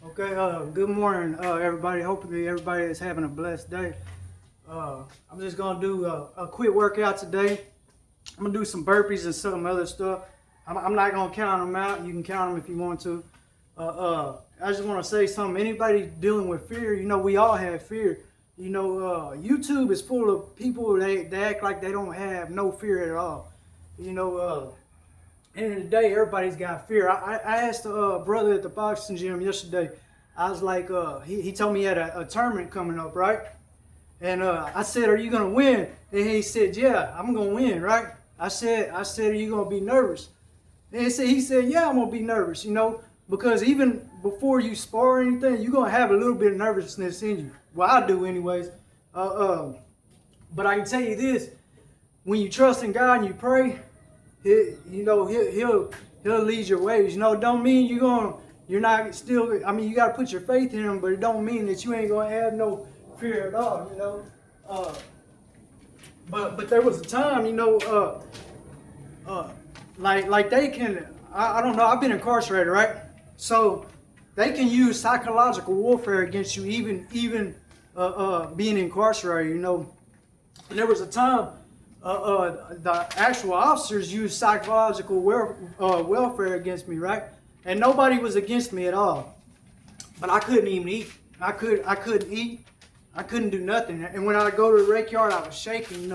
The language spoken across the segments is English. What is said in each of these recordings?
Okay, good morning, everybody. Hopefully everybody is having a blessed day. I'm just gonna do a quick workout today. I'm gonna do some burpees and some other stuff. I'm not gonna count them out. You can count them if you want to. I just want to say something. Anybody dealing with fear, we all have fear. YouTube is full of people they act like they don't have no fear at all. End of the day, everybody's got fear. I asked a brother at the boxing gym yesterday. I was like, he told me he had a tournament coming up, right? And I said, "Are you gonna win?" And he said, "Yeah, I'm gonna win, right?" I said, "Are you gonna be nervous?" And he said, "Yeah, I'm gonna be nervous, because even before you spar or anything, you're gonna have a little bit of nervousness in you. Well, I do, anyways. But I can tell you this: when you trust in God and you pray, he'll lead your ways. It don't mean you're not still. I mean, you got to put your faith in him, but it don't mean that you ain't gonna have no fear at all. But there was a time, like they can. I don't know. I've been incarcerated, right? So they can use psychological warfare against you, even being incarcerated. And there was a time the actual officers used psychological welfare against me, right? And nobody was against me at all. But I couldn't even eat. I couldn't eat. I couldn't do nothing. And when I go to the rec yard, I was shaking,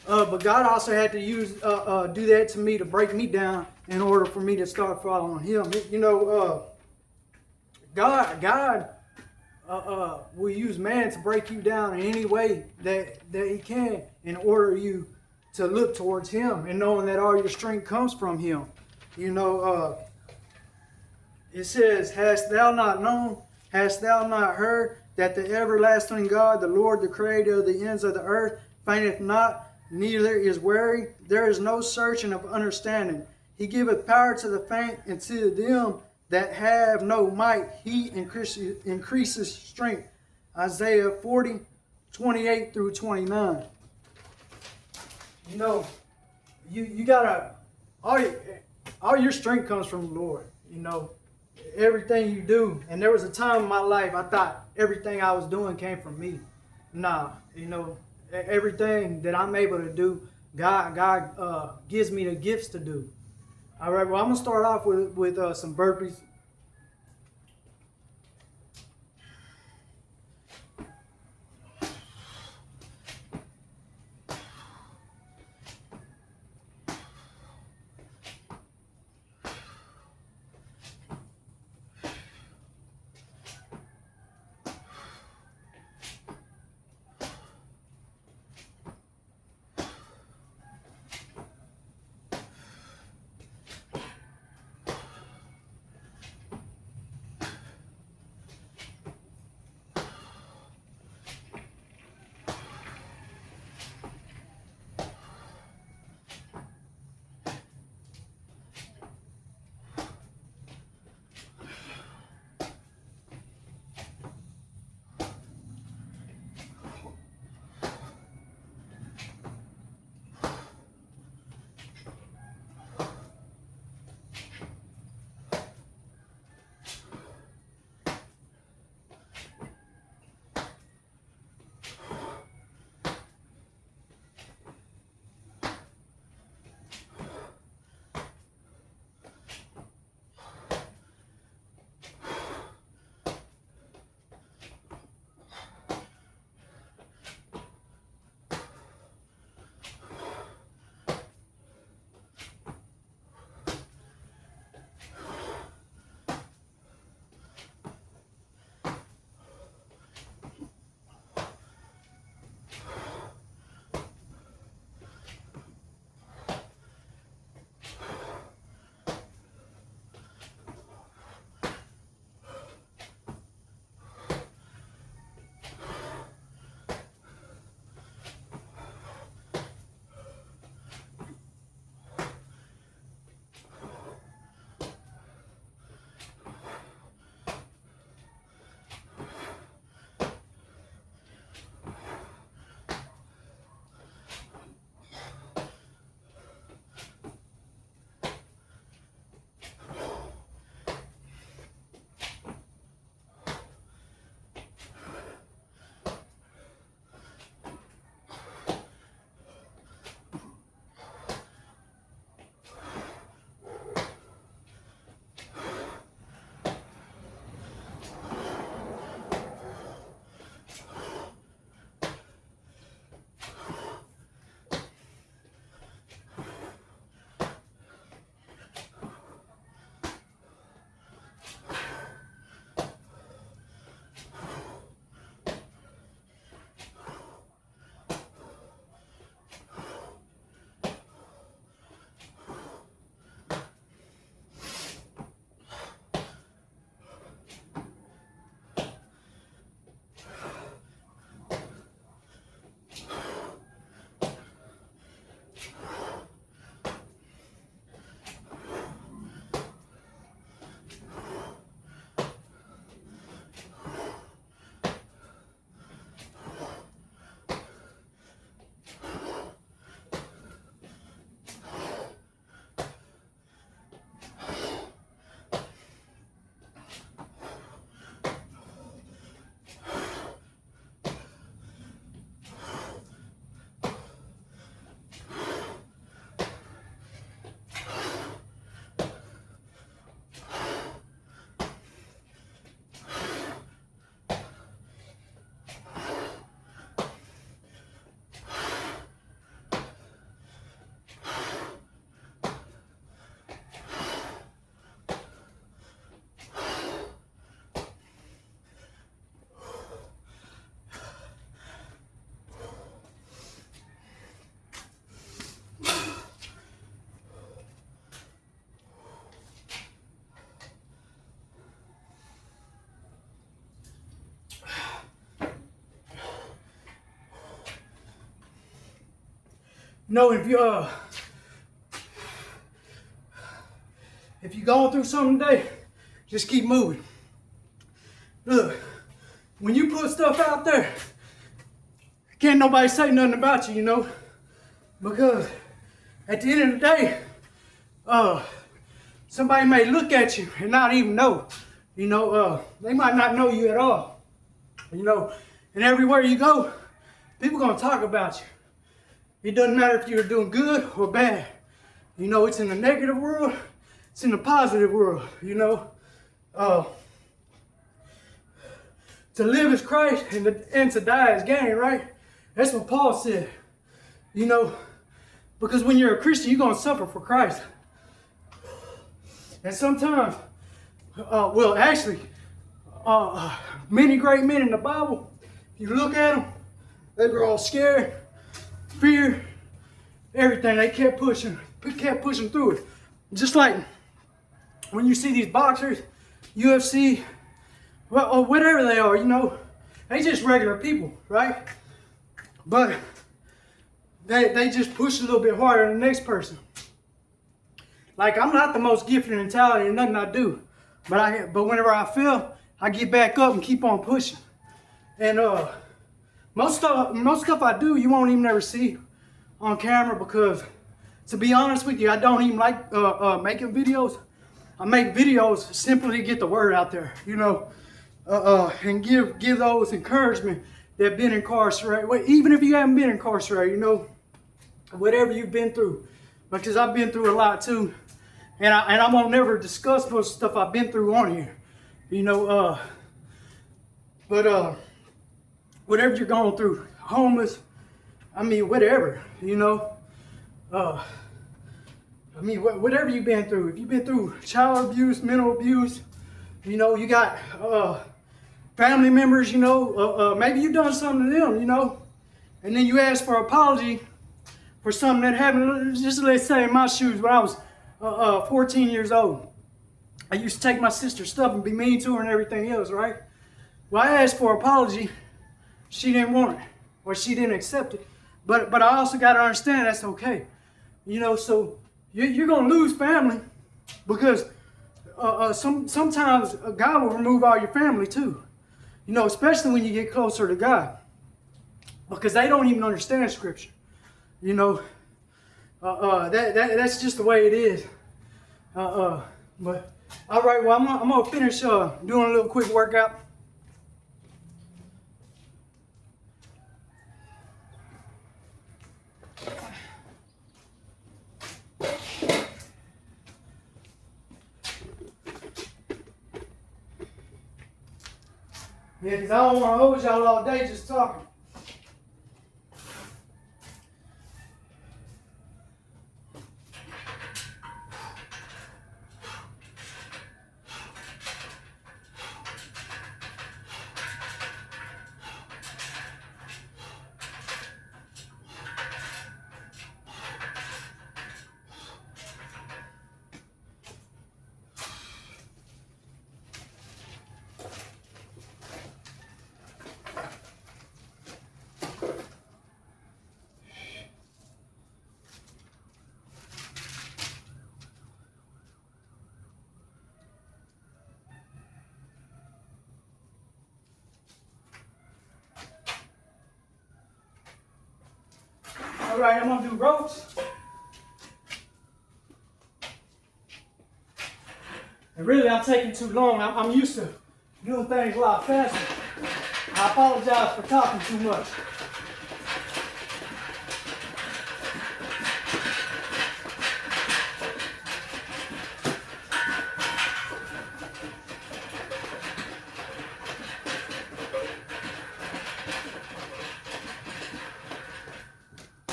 But God also had to do that to me to break me down in order for me to start following Him. God will use man to break you down in any way that he can in order you to look towards him and knowing that all your strength comes from him. It says, "Hast thou not known, hast thou not heard, that the everlasting God, the Lord, the creator of the ends of the earth, fainteth not, neither is weary? There is no searching of understanding. He giveth power to the faint, and to them that have no might, he increases strength." Isaiah 40:28 through 29. You gotta, all your strength comes from the Lord. Everything you do. And there was a time in my life I thought everything I was doing came from me. Nah, everything that I'm able to do, God gives me the gifts to do. All right, well, I'm gonna start off with some burpees. if you're going through something today, just keep moving. Look, when you put stuff out there, can't nobody say nothing about you, because at the end of the day, somebody may look at you and not even know. They might not know you at all. And everywhere you go, people gonna talk about you. It doesn't matter if you're doing good or bad. It's in the negative world, it's in the positive world. To live is Christ and to die is gain, right? That's what Paul said. Because when you're a Christian, you're gonna suffer for Christ. And sometimes, many great men in the Bible, if you look at them, they were all scared, fear, everything. They kept pushing through it. Just like when you see these boxers, UFC, or whatever they are, they just regular people, right? But they just push a little bit harder than the next person. Like, I'm not the most gifted and talented in nothing I do, but whenever I fail, I get back up and keep on pushing. And most stuff I do, you won't even ever see on camera, because, to be honest with you, I don't even like making videos. I make videos simply to get the word out there, and give those encouragement that have been incarcerated. Even if you haven't been incarcerated, whatever you've been through, because I've been through a lot too, and I won't never discuss most stuff I've been through on here, but whatever you're going through, homeless, whatever, whatever you've been through. If you've been through child abuse, mental abuse, you got family members, maybe you've done something to them, and then you ask for apology for something that happened. Just let's say in my shoes, when I was 14 years old, I used to take my sister's stuff and be mean to her and everything else, right? Well, I asked for apology. She didn't want it, or she didn't accept it. But I also got to understand that's okay. So you're going to lose family, because sometimes God will remove all your family too. Especially when you get closer to God, because they don't even understand Scripture. That's just the way it is. But all right, well, I'm gonna finish doing a little quick workout. Yeah, because I don't want to hold y'all all day just talking. All right, I'm gonna do ropes. And really, I'm taking too long. I'm used to doing things a lot faster. I apologize for talking too much.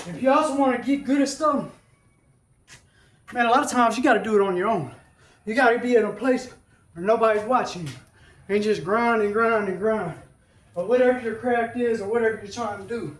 If you also want to get good at something, man, a lot of times you got to do it on your own. You got to be in a place where nobody's watching you, and just grind and grind and grind, or whatever your craft is, or whatever you're trying to do.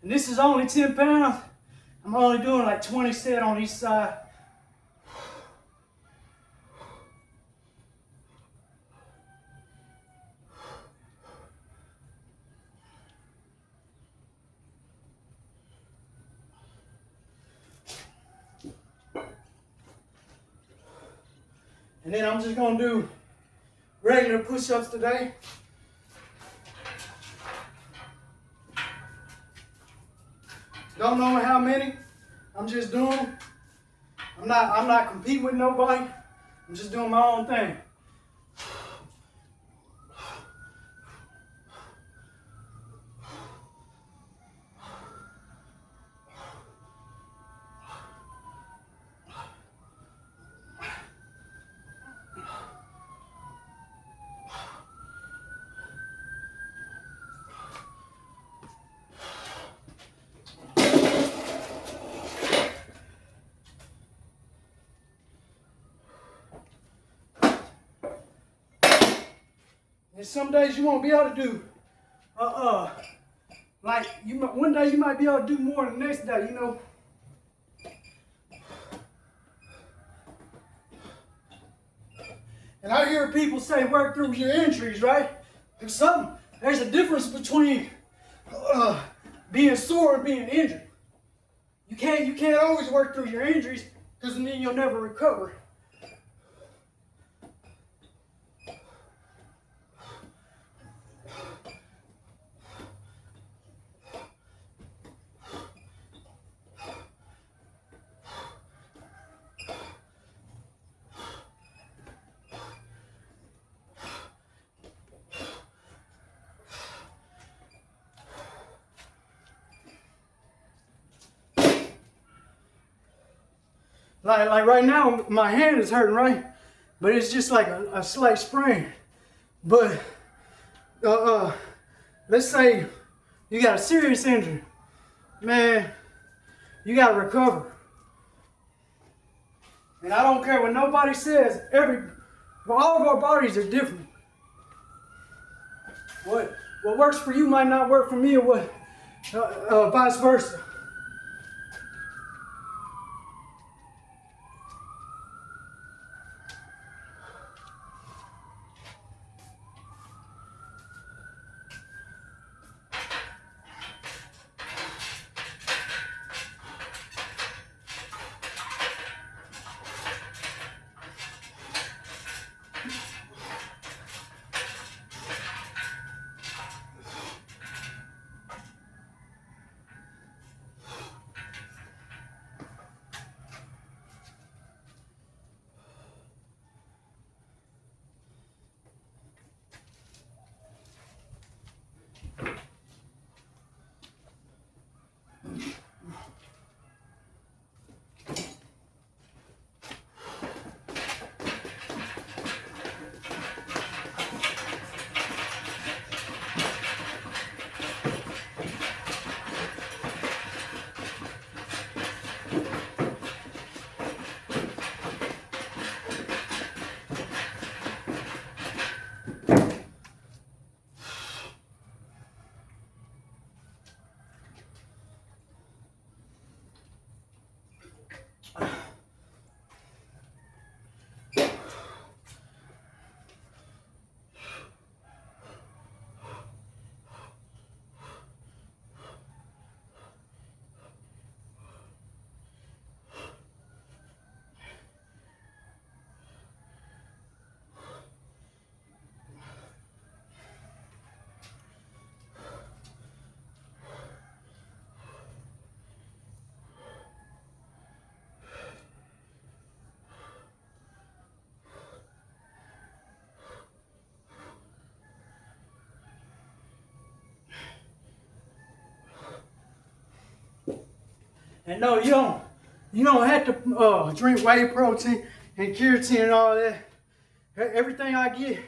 And this is only 10 pounds. I'm only doing like 20 set on each side. And then I'm just gonna do regular push-ups today. Don't know how many. I'm just doing them. I'm not competing with nobody. I'm just doing my own thing. And some days you won't be able to do, like one day you might be able to do more than the next day, you know. And I hear people say work through your injuries, right? There's a difference between being sore and being injured. You can't always work through your injuries because then you'll never recover. Like right now, my hand is hurting, right? But it's just like a slight sprain. But let's say you got a serious injury, man. You got to recover. And I don't care what nobody says. All of our bodies are different. What works for you might not work for me, or what vice versa. And no, you don't have to drink whey protein and keratin and all that. Everything I get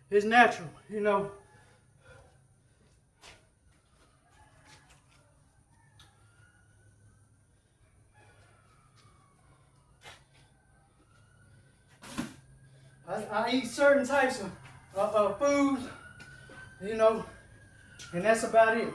is natural, you know. I eat certain types of foods, you know, and that's about it.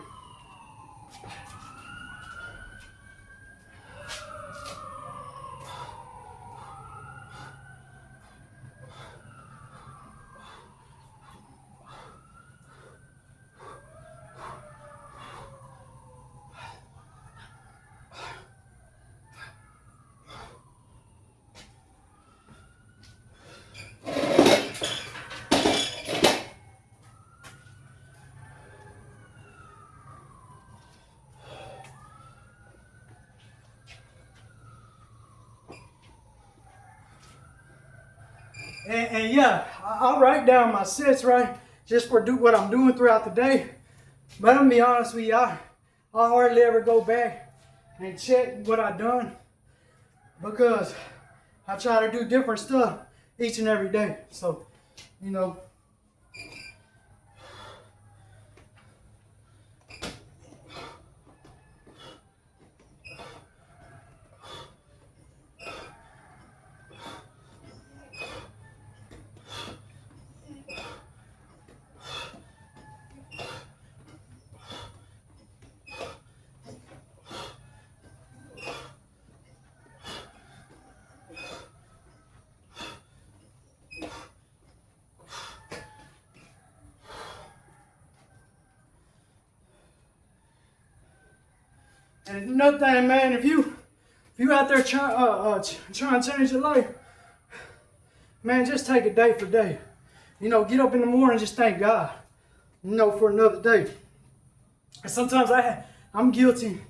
And yeah, I'll write down my sets, right, just for what I'm doing throughout the day. But I'm gonna be honest with you, I hardly ever go back and check what I done because I try to do different stuff each and every day. So, you know. And another thing, man, if you out there trying to change your life, man, just take it day for day. You know, get up in the morning and just thank God, you know, for another day. And sometimes I'm guilty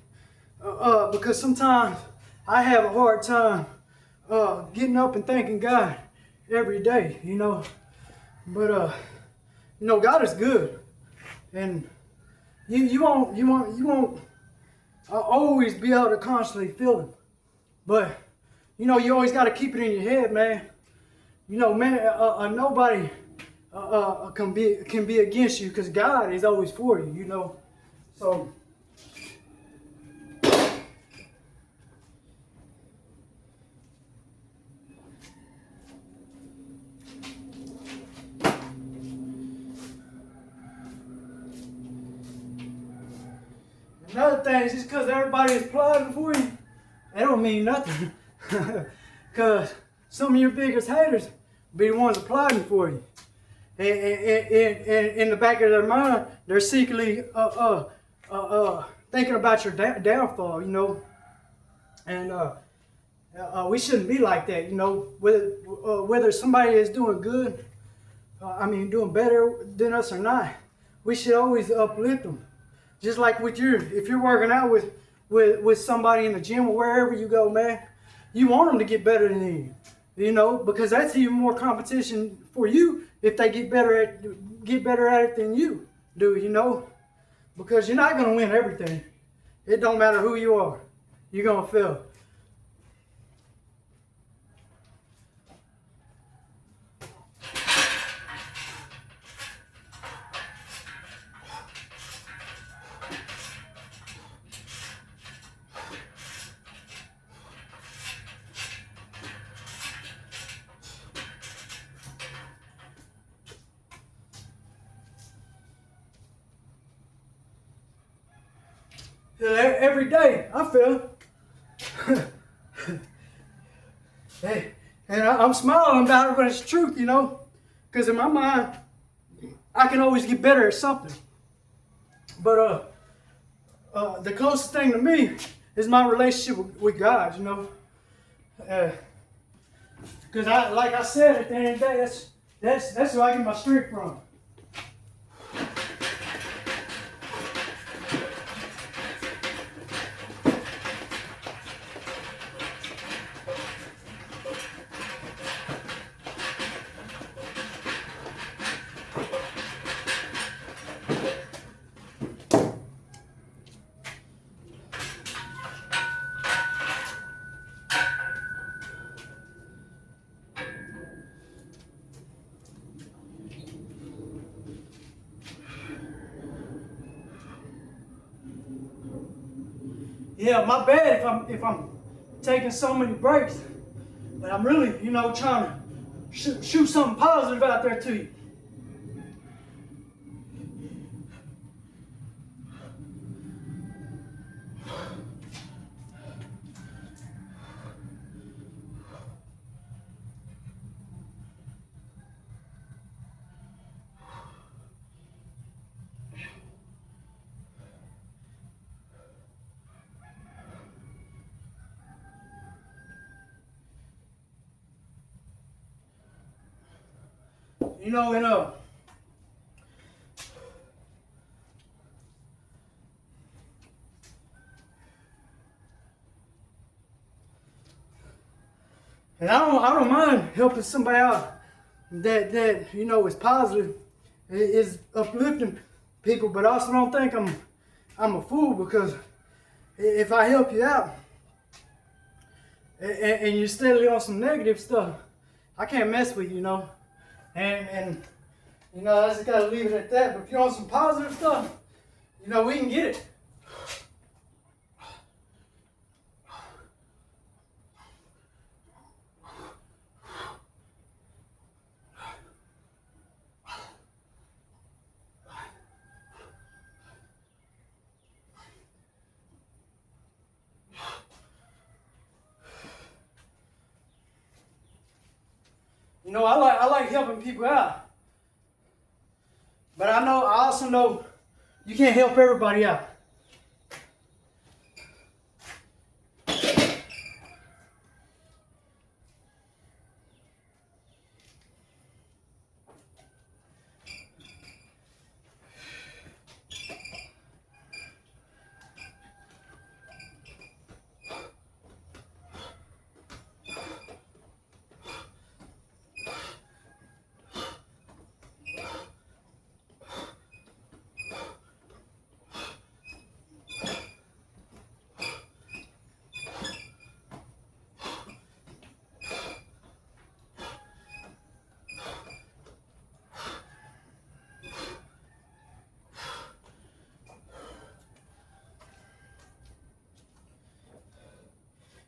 because sometimes I have a hard time getting up and thanking God every day, you know. But you know, God is good, and you won't always be able to constantly feel Him. But you know, you always got to keep it in your head, man. You know, man, nobody can be against you because God is always for you. You know, so. Another thing is just because everybody is applauding for you, that don't mean nothing. Because some of your biggest haters be the ones applauding for you. And in the back of their mind, they're secretly thinking about your downfall, you know. And we shouldn't be like that, you know. Whether somebody is doing good, doing better than us or not, we should always uplift them. Just like if you're working out with somebody in the gym or wherever you go, man, you want them to get better than you, you know, because that's even more competition for you if they get better at it than you do, you know, because you're not gonna win everything. It don't matter who you are, you're gonna fail. Every day I feel. Hey, and I'm smiling about it, but it's truth, you know, because in my mind, I can always get better at something. But the closest thing to me is my relationship with God, you know, because like I said, at the end of the day, that's where I get my strength from. Yeah, my bad if I'm taking so many breaks, but I'm really, you know, trying to shoot something positive out there to you. You know, and I don't mind helping somebody out that you know is positive, is uplifting people, but also don't think I'm a fool, because if I help you out and you're steadily on some negative stuff, I can't mess with you, you know. And you know, I just gotta leave it at that. But if you're on some positive stuff, you know, we can get it. You know, I like helping people out. But I also know you can't help everybody out.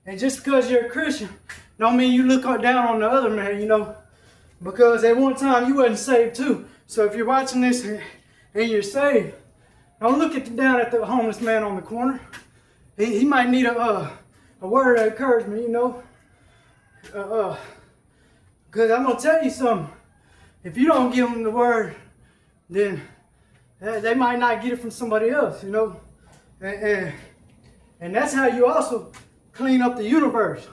And just because you're a Christian, don't mean you look down on the other man, you know. Because at one time you wasn't saved too. So if you're watching this and you're saved, don't look down at the homeless man on the corner. He might need a word of encouragement, you know. Because I'm going to tell you something. If you don't give them the word, then they might not get it from somebody else, you know. And that's how you also clean up the universe.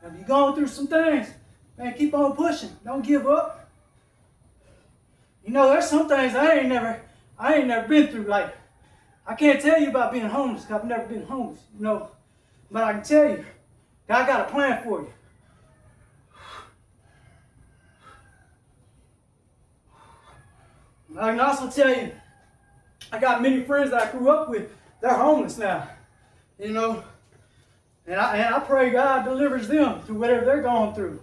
If you're going through some things, man, keep on pushing. Don't give up. You know, there's some things I ain't never been through. Like, I can't tell you about being homeless because I've never been homeless, you know. But I can tell you, God got a plan for you. I can also tell you, I got many friends that I grew up with. They're homeless now, you know. And I pray God delivers them through whatever they're going through.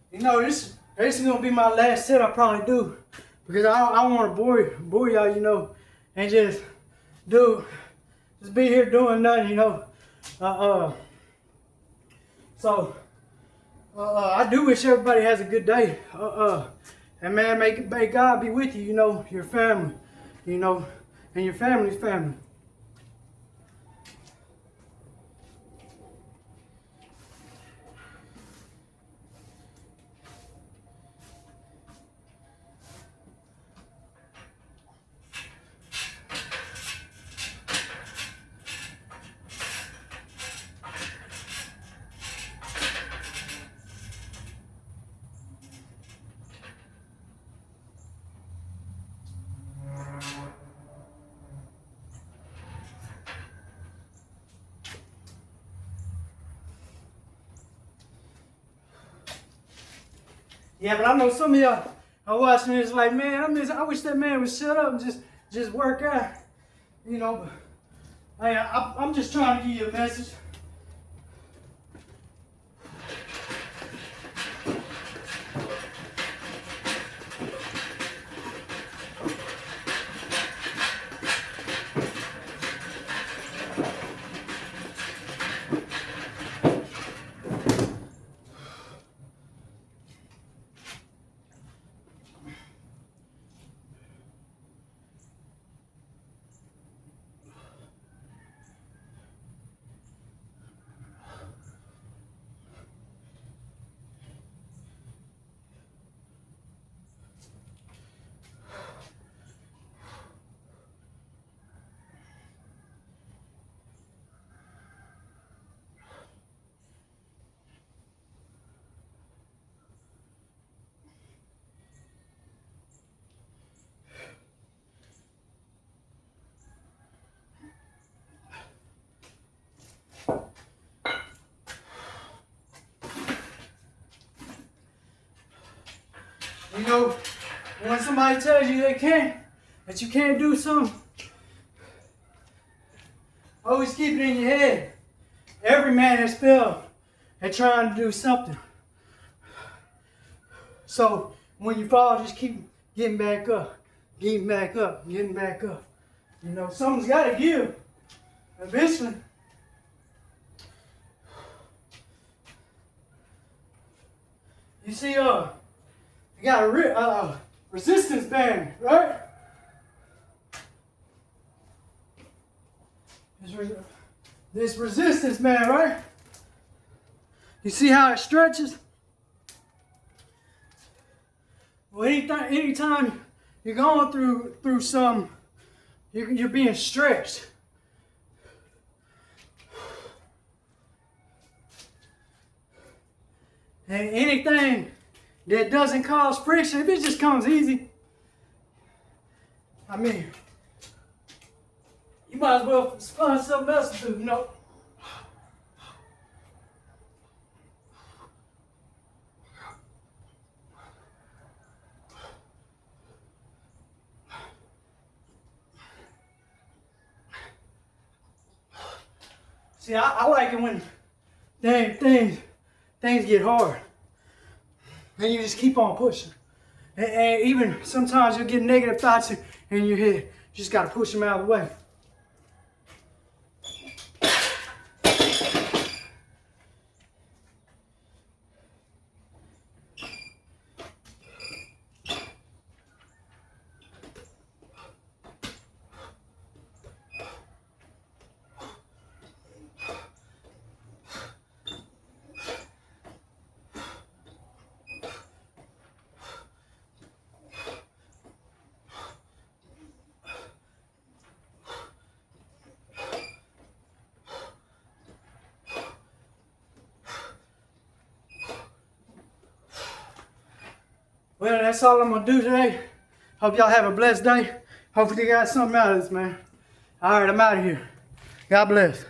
You know, this is gonna be my last set I probably do, because I want to bore y'all, you know, and just be here doing nothing, you know. So I do wish everybody has a good day. And man, may God be with you, you know, your family, you know, and your family's family. Yeah, but I know some of y'all are watching this like, man, I wish that man would shut up and just work out. You know, but I'm just trying to give you a message. You know, when somebody tells you that you can't do something, always keep it in your head. Every man has failed at trying to do something. So when you fall, just keep getting back up, getting back up, getting back up. You know, something's got to give eventually. You see, you got a resistance band, right? This resistance band, right? You see how it stretches? Well, anytime you're going through some, you're being stretched. And anything that doesn't cause friction, if it just comes easy, I mean, you might as well find something else to do, you know. See, I like it when things get hard. And you just keep on pushing. And even sometimes you'll get negative thoughts in your head. You just got to push them out of the way. Well, that's all I'm going to do today. Hope y'all have a blessed day. Hopefully you got something out of this, man. All right, I'm out of here. God bless.